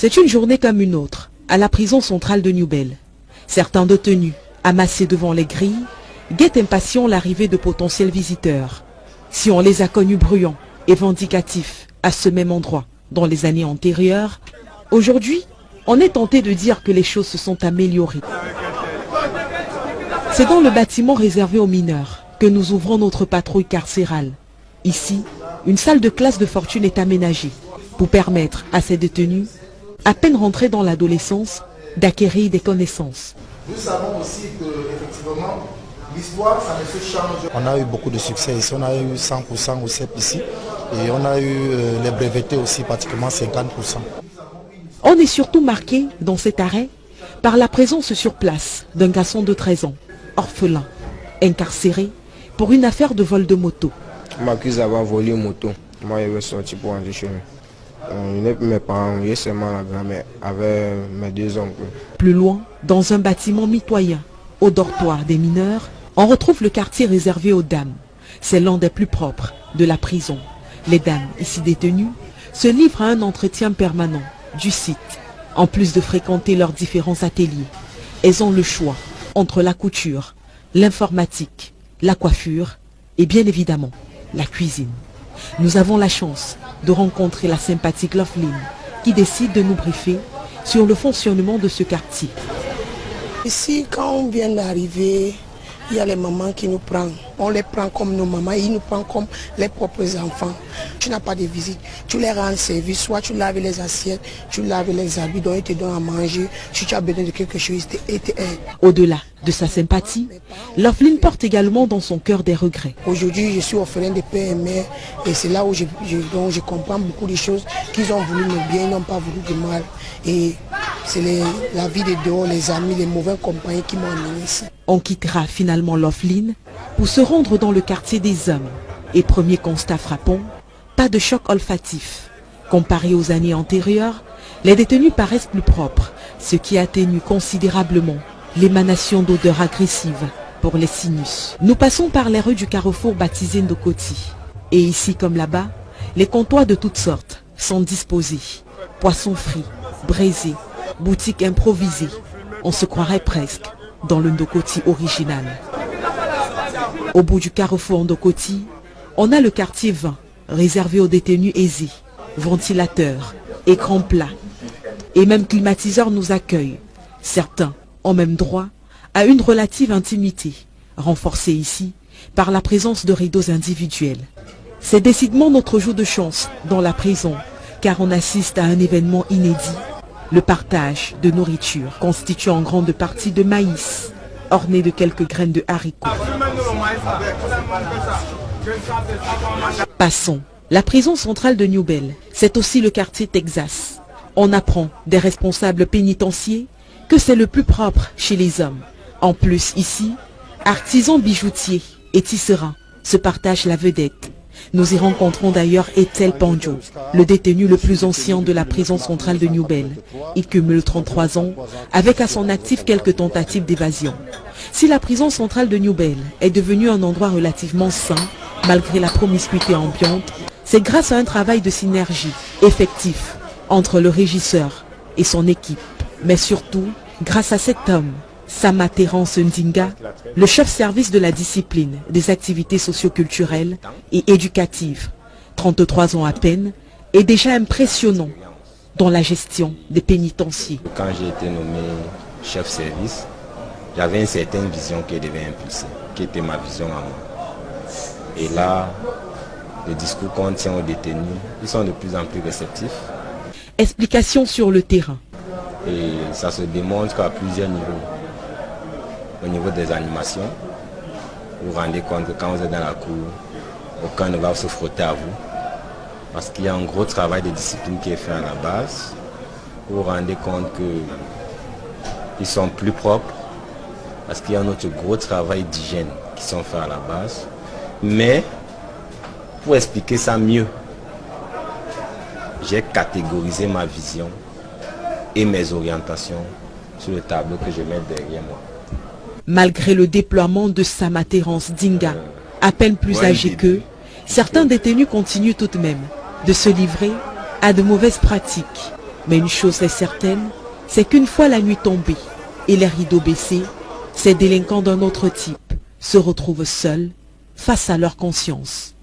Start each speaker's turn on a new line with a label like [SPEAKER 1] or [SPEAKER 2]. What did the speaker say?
[SPEAKER 1] C'est une journée comme une autre, à la prison centrale de Newbel. Certains détenus, amassés devant les grilles, guettent impatients l'arrivée de potentiels visiteurs. Si on les a connus bruyants et vindicatifs à ce même endroit dans les années antérieures, aujourd'hui, on est tenté de dire que les choses se sont améliorées. C'est dans le bâtiment réservé aux mineurs que nous ouvrons notre patrouille carcérale. Ici, une salle de classe de fortune est aménagée pour permettre à ces détenus, à peine rentrés dans l'adolescence, d'acquérir des connaissances.
[SPEAKER 2] Nous savons aussi que, effectivement, l'histoire, ça ne se change.
[SPEAKER 3] On a eu beaucoup de succès ici, on a eu 100% au CEP ici, et on a eu les brevetés aussi, pratiquement 50%.
[SPEAKER 1] On est surtout marqué, dans cet arrêt, par la présence sur place d'un garçon de 13 ans, orphelin, incarcéré pour une affaire de vol de moto.
[SPEAKER 4] On m'accuse d'avoir volé une moto. Moi, je vais sortir pour rentrer chez moi. Je n'ai plus mes parents, j'ai seulement la grand-mère avec mes deux oncles.
[SPEAKER 1] Plus loin, dans un bâtiment mitoyen, au dortoir des mineurs, on retrouve le quartier réservé aux dames. C'est l'un des plus propres de la prison. Les dames, ici détenues, se livrent à un entretien permanent du site. En plus de fréquenter leurs différents ateliers, elles ont le choix entre la couture, l'informatique, la coiffure et bien évidemment la cuisine. Nous avons la chance de rencontrer la sympathique Loveline qui décide de nous briefer sur le fonctionnement de ce quartier.
[SPEAKER 5] Ici, quand on vient d'arriver, il y a les mamans qui nous prennent. On les prend comme nos mamans, ils nous prennent comme les propres enfants. Tu n'as pas de visite, tu les rends service, soit tu laves les assiettes, tu laves les habits, donc ils te donnent à manger. Si tu as besoin de quelque chose, ils t'aident.
[SPEAKER 1] Au-delà de sa sympathie, Loveline porte également dans son cœur des regrets.
[SPEAKER 5] Aujourd'hui, je suis orphelin de père et mère et c'est là où je comprends beaucoup de choses qu'ils ont voulu me bien, ils n'ont pas voulu de mal. Et c'est la vie de dehors, les amis, les mauvais compagnons qui m'ont amené ici.
[SPEAKER 1] On quittera finalement Loveline pour se rendre dans le quartier des hommes. Et premier constat frappant, pas de choc olfatif. Comparé aux années antérieures, les détenus paraissent plus propres, ce qui atténue considérablement l'émanation d'odeurs agressives pour les sinus. Nous passons par les rues du carrefour baptisé Ndokoti. Et ici comme là-bas, les comptoirs de toutes sortes sont disposés. Poissons frits, braisés, boutiques improvisées. On se croirait presque dans le Ndokoti original. Au bout du carrefour Ndokoti, on a le quartier 20, réservé aux détenus aisés, ventilateurs, écrans plats. Et même climatiseurs nous accueillent. Certains ont même droit à une relative intimité, renforcée ici par la présence de rideaux individuels. C'est décidément notre jour de chance dans la prison, car on assiste à un événement inédit, le partage de nourriture, constitué en grande partie de maïs, orné de quelques graines de haricots. Passons. La prison centrale de Newbel, c'est aussi le quartier Texas. On apprend des responsables pénitentiaires que c'est le plus propre chez les hommes. En plus, ici, artisans bijoutiers et tisserands se partagent la vedette. Nous y rencontrons d'ailleurs Ethel Panjo, le détenu le plus ancien de la prison centrale de Newbel. Il cumule 33 ans, avec à son actif quelques tentatives d'évasion. Si la prison centrale de Newbel est devenue un endroit relativement sain, malgré la promiscuité ambiante, c'est grâce à un travail de synergie effectif entre le régisseur et son équipe. Mais surtout, grâce à cet homme, Sama Terence Ndinga, le chef-service de la discipline des activités socio-culturelles et éducatives, 33 ans à peine, est déjà impressionnant dans la gestion des pénitenciers.
[SPEAKER 4] Quand j'ai été nommé chef-service, j'avais une certaine vision qui devait impulser, qui était ma vision à moi. Et là, les discours qu'on tient aux détenus, ils sont de plus en plus réceptifs.
[SPEAKER 1] Explication sur le terrain.
[SPEAKER 4] Et ça se démontre qu'à plusieurs niveaux. Au niveau des animations, vous vous rendez compte que quand vous êtes dans la cour, aucun ne va se frotter à vous. Parce qu'il y a un gros travail de discipline qui est fait à la base. Vous vous rendez compte qu'ils sont plus propres. Parce qu'il y a un autre gros travail d'hygiène qui sont faits à la base. Mais, pour expliquer ça mieux, j'ai catégorisé ma vision et mes orientations sur le tableau que je mets derrière moi.
[SPEAKER 1] Malgré le déploiement de Sama Terence Ndinga, à peine plus âgé qu'eux, certains détenus continuent tout de même de se livrer à de mauvaises pratiques. Mais une chose est certaine, c'est qu'une fois la nuit tombée et les rideaux baissés, ces délinquants d'un autre type se retrouvent seuls face à leur conscience.